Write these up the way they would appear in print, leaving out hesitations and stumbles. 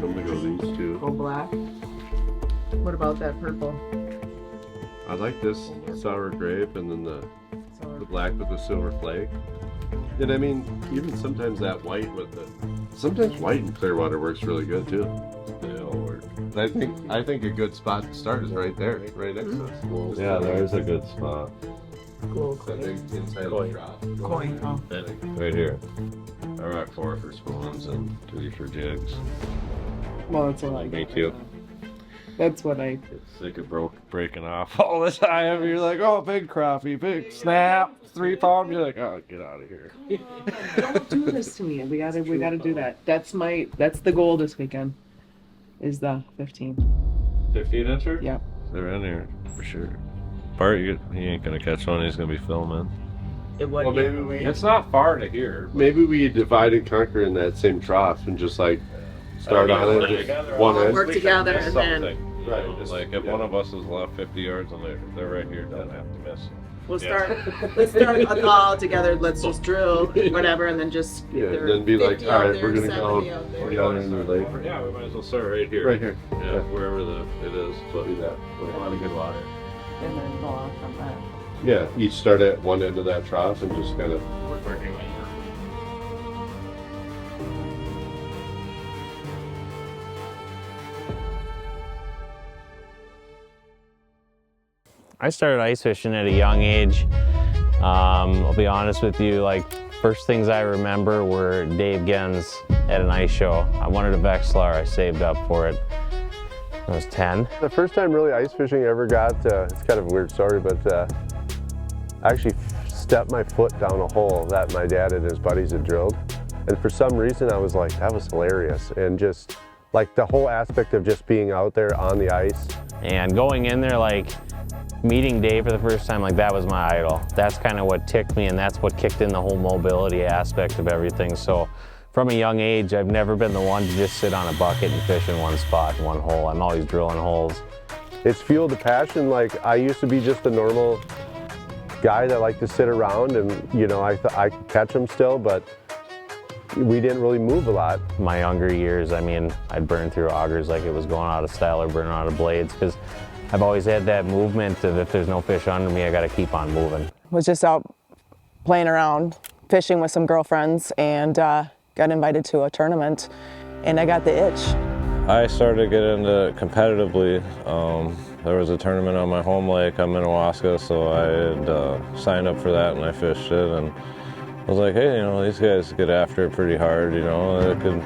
I'm gonna go these two. Go black. What about that purple? I like this sour grape and then the black with the silver flake. And I mean, even sometimes that white with the, sometimes white in Clearwater works really good too. They all work. I think a good spot to start is right there, right next to us. Yeah, there is a good spot. Cool. I think inside the drop. Coin. Oh. Right here. I rock 4 for spoons and 3 for jigs. Well, that's what I Me too. That's what I. Sick of breaking off all the time. You're like, oh, big crappie, big snap, 3 pound. You're like, oh, get out of here. Don't do this to me. We gotta do that. That's the goal this weekend. Is the 15. 15 incher? Yep. They're in here for sure. Bart, he ain't gonna catch one. He's gonna be filming. Well, maybe it's not far to here. Maybe we divide and conquer in that same trough and just like start on it, just one end. Work together and then. Right. Like if one of us is left 50 yards and they're right here, doesn't have to miss. Let's start all together. Let's just drill, whatever, and then just. Yeah, and then be like, all right, we're gonna go down in the lake. Yeah, we might as well start right here. Right here. Yeah, wherever it is. So do that. A lot of good water. And then go off from that. Yeah, each start at one end of that trough and just kind of working over. I started ice fishing at a young age. I'll be honest with you, like first things I remember were Dave Gens at an ice show. I wanted a Vexilar, I saved up for it. I was 10. The first time really ice fishing I ever got, it's kind of a weird story, but I actually stepped my foot down a hole that my dad and his buddies had drilled. And for some reason I was like, that was hilarious. And just like the whole aspect of just being out there on the ice. And going in there, like meeting Dave for the first time, like that was my idol. That's kind of what ticked me, and that's what kicked in the whole mobility aspect of everything. So from a young age, I've never been the one to just sit on a bucket and fish in one spot, one hole. I'm always drilling holes. It's fueled the passion. Like I used to be just a normal guy that liked to sit around and, you know, I could catch them still, but we didn't really move a lot. My younger years, I mean, I'd burn through augers like it was going out of style or burning out of blades, because I've always had that movement of if there's no fish under me, I got to keep on moving. Was just out playing around, fishing with some girlfriends, and got invited to a tournament, and I got the itch. I started to get into it competitively. There was a tournament on my home lake on Minnewaska, so I had signed up for that and I fished it, and I was like, hey, you know, these guys get after it pretty hard, you know, I could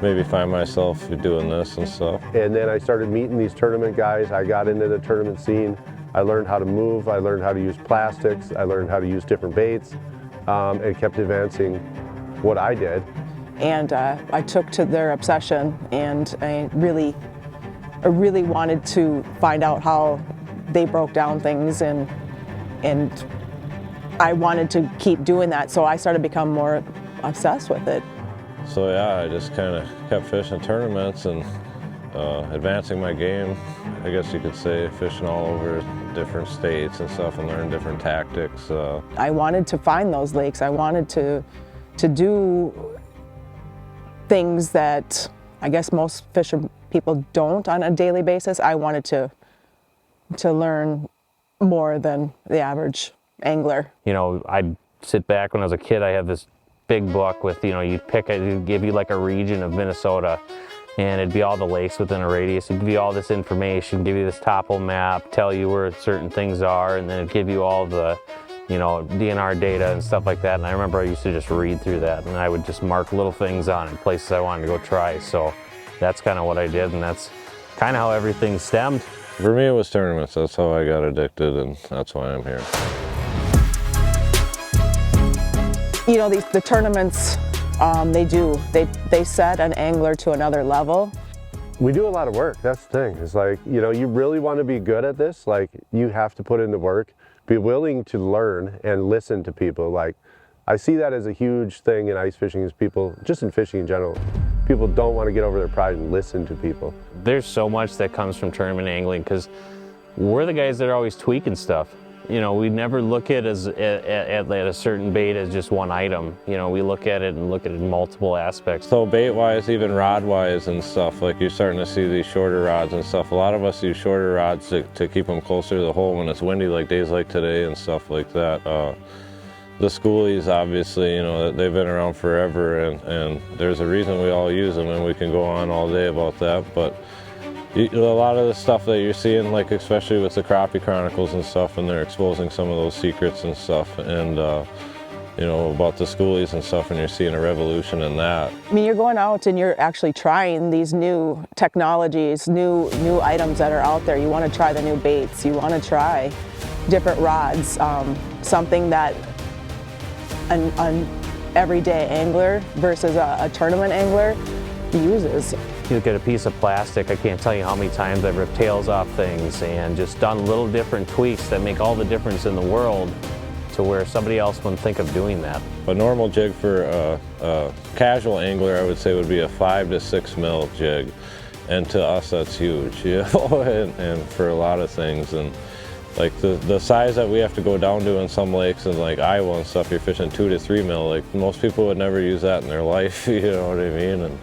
maybe find myself doing this and stuff. And then I started meeting these tournament guys. I got into the tournament scene. I learned how to move, I learned how to use plastics, I learned how to use different baits, and kept advancing what I did. And I took to their obsession, and I really wanted to find out how they broke down things, and I wanted to keep doing that, so I started to become more obsessed with it. So yeah, I just kind of kept fishing tournaments and advancing my game, I guess you could say, fishing all over different states and stuff and learn different tactics. I wanted to find those lakes. I wanted to do things that I guess most fisher people don't on a daily basis. I wanted to learn more than the average angler. You know, I'd sit back when I was a kid, I had this big book with, you know, it'd give you like a region of Minnesota, and it'd be all the lakes within a radius. It'd give you all this information, give you this topo map, tell you where certain things are, and then it'd give you all the, you know, DNR data and stuff like that. And I remember I used to just read through that, and I would just mark little things on it, places I wanted to go try. So that's kind of what I did, and that's kind of how everything stemmed. For me, it was tournaments. That's how I got addicted, and that's why I'm here. You know, the tournaments, they set an angler to another level. We do a lot of work, that's the thing. It's like, you know, you really want to be good at this, like you have to put in the work, be willing to learn and listen to people. Like, I see that as a huge thing in ice fishing, is people, just in fishing in general, people don't want to get over their pride and listen to people. There's so much that comes from tournament angling, because we're the guys that are always tweaking stuff. You know, we never look at a certain bait as just one item. You know, we look at it in multiple aspects. So bait-wise, even rod-wise and stuff, like you're starting to see these shorter rods and stuff. A lot of us use shorter rods to keep them closer to the hole when it's windy, like days like today and stuff like that. The schoolies, obviously, you know, they've been around forever, and there's a reason we all use them, and we can go on all day about that. But a lot of the stuff that you're seeing, like especially with the Crappie Chronicles and stuff, and they're exposing some of those secrets and stuff, and you know, about the schoolies and stuff, and you're seeing a revolution in that. I mean, you're going out and you're actually trying these new technologies, new items that are out there. You want to try the new baits. You want to try different rods, something that an everyday angler versus a tournament angler uses. You look at a piece of plastic, I can't tell you how many times I've ripped tails off things and just done little different tweaks that make all the difference in the world to where somebody else wouldn't think of doing that. A normal jig for a casual angler, I would say, would be a 5 to 6 mil jig, and to us that's huge, you know, and for a lot of things. And like the size that we have to go down to in some lakes and like Iowa and stuff, you're fishing 2 to 3 mil. Like most people would never use that in their life, you know what I mean? And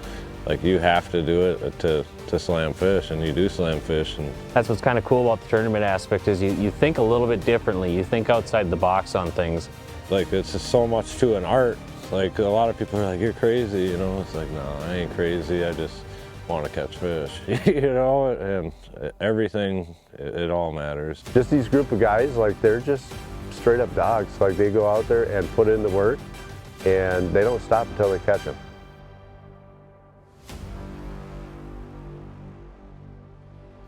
like you have to do it to slam fish, and you do slam fish. And that's what's kind of cool about the tournament aspect is you think a little bit differently. You think outside the box on things. Like it's just so much to an art. Like a lot of people are like, you're crazy, you know? It's like, no, I ain't crazy. I just want to catch fish, you know? And everything, it all matters. Just these group of guys, like they're just straight up dogs. Like they go out there and put in the work, and they don't stop until they catch them.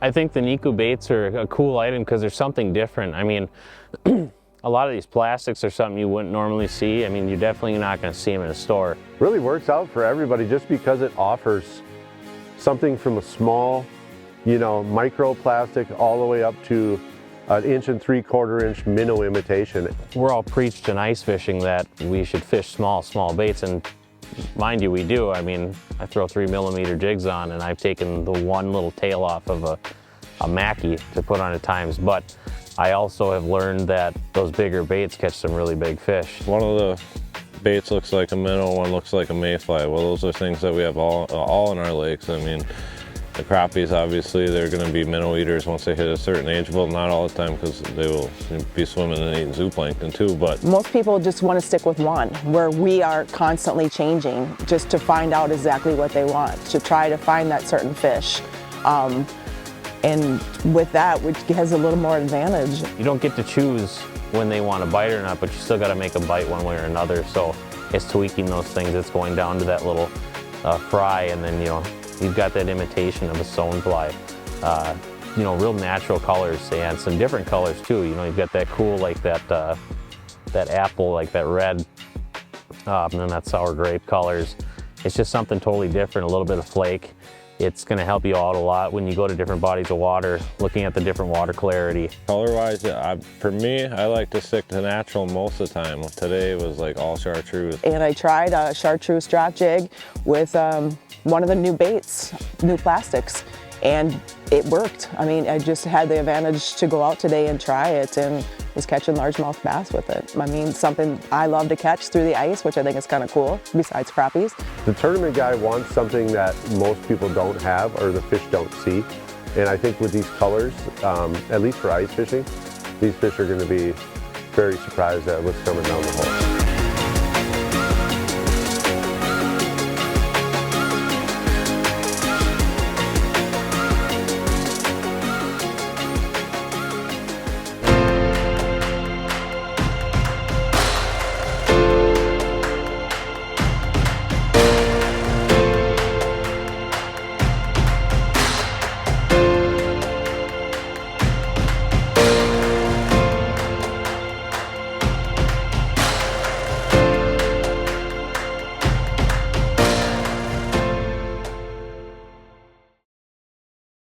I think the Niku baits are a cool item because there's something different. I mean, a lot of these plastics are something you wouldn't normally see. I mean, you're definitely not going to see them in a store. Really works out for everybody just because it offers something from a small, you know, microplastic all the way up to an 1 3/4 inch minnow imitation. We're all preached in ice fishing that we should fish small baits, and mind you, we do. I mean, I throw 3mm jigs on, and I've taken the one little tail off of a Mackie to put on at times, but I also have learned that those bigger baits catch some really big fish. One of the baits looks like a minnow, one looks like a mayfly. Well, those are things that we have all in our lakes. I mean, the crappies, obviously, they're going to be minnow eaters once they hit a certain age. Well, not all the time, because they will be swimming and eating zooplankton too, but Most people just want to stick with one, where we are constantly changing just to find out exactly what they want, to try to find that certain fish. And with that, which has a little more advantage. You don't get to choose when they want to bite or not, but you still got to make them bite one way or another. So it's tweaking those things. It's going down to that little fry, and then, you know, you've got that imitation of a stonefly. You know, real natural colors and some different colors too. You know, you've got that cool, like that apple, like that red, and then that sour grape colors. It's just something totally different, a little bit of flake. It's going to help you out a lot when you go to different bodies of water, looking at the different water clarity. color-wise, for me, I like to stick to natural most of the time. Today was like all chartreuse. And I tried a chartreuse drop jig with one of the new baits, new plastics, and it worked. I mean, I just had the advantage to go out today and try it, and was catching largemouth bass with it. I mean, something I love to catch through the ice, which I think is kind of cool, besides crappies. The tournament guy wants something that most people don't have or the fish don't see. And I think with these colors, at least for ice fishing, these fish are going to be very surprised at what's coming down the hole.